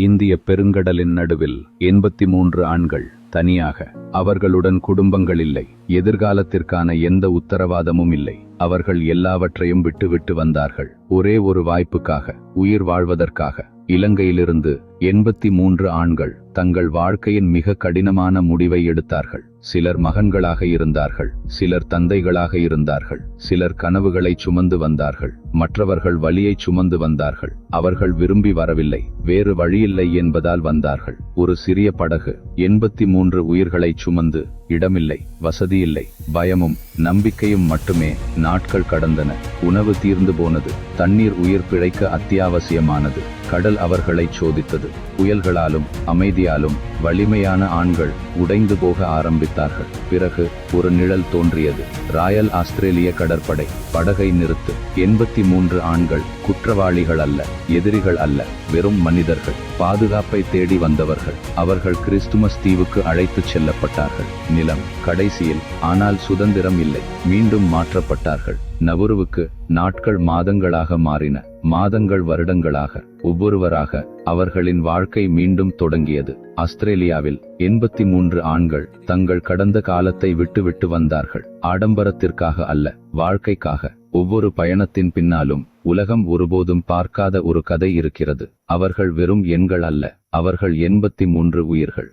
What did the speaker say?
இந்திய பெருங்கடலின் நடுவில் 83 ஆண்கள் தனியாக. அவர்களுடன் குடும்பங்கள் இல்லை, எதிர்காலத்திற்கான எந்த உத்தரவாதமும் இல்லை. அவர்கள் எல்லாவற்றையும் விட்டு வந்தார்கள், ஒரே ஒரு வாய்ப்புக்காக, உயிர் வாழ்வதற்காக. இலங்கையிலிருந்து 83 ஆண்கள் தங்கள் வாழ்க்கையின் மிக கடினமான முடிவை எடுத்தார்கள். சிலர் மகன்களாக இருந்தார்கள், சிலர் தந்தைகளாக இருந்தார்கள், சிலர் கனவுகளை சுமந்து வந்தார்கள், மற்றவர்கள் வலியை சுமந்து வந்தார்கள். அவர்கள் விரும்பி வரவில்லை, வேறு வழியில்லை என்பதால் வந்தார்கள். ஒரு சிறிய படகு 83 உயிர்களை சுமந்து. இடமில்லை, வசதியில்லை, பயமும் நம்பிக்கையும் மட்டுமே. நாட்கள் கடந்தன, உணவு தீர்ந்து போனது, தண்ணீர் உயிர் பிழைக்க அத்தியாவசியமானது. கடல் அவர்களை சோதித்தது. புயல்களாலும் அமைதியாலும் வலிமையான ஆண்கள் உடைந்து போக ஆரம்பித்தார்கள். பிறகு ஒரு நிழல் தோன்றியது. ராயல் ஆஸ்திரேலிய கடற்படை. படகை நிறுத்து. 83 ஆண்கள் குற்றவாளிகள் அல்ல, எதிரிகள் அல்ல, வெறும் மனிதர்கள், பாதுகாப்பை தேடி வந்தவர்கள். அவர்கள் கிறிஸ்துமஸ் தீவுக்கு அழைத்துச் செல்லப்பட்டார்கள். நிலம் கடைசியில், ஆனால் சுதந்திரம் இல்லை. மீண்டும் மாற்றப்பட்டார்கள். நவுருவுக்கு நாட்கள் மாதங்களாக மாறின, மாதங்கள் வருடங்களாக. ஒவ்வொருவராக அவர்களின் வாழ்க்கை மீண்டும் தொடங்கியது. ஆஸ்திரேலியாவில் 83 ஆண்கள் தங்கள் கடந்த காலத்தை விட்டு வந்தார்கள். ஆடம்பரத்திற்காக அல்ல, வாழ்க்கைக்காக. ஒவ்வொரு பயணத்தின் பின்னாலும் உலகம் ஒருபோதும் பார்க்காத ஒரு கதை இருக்கிறது. அவர்கள் வெறும் எண்கள் அல்ல, அவர்கள் 83 உயிர்கள்.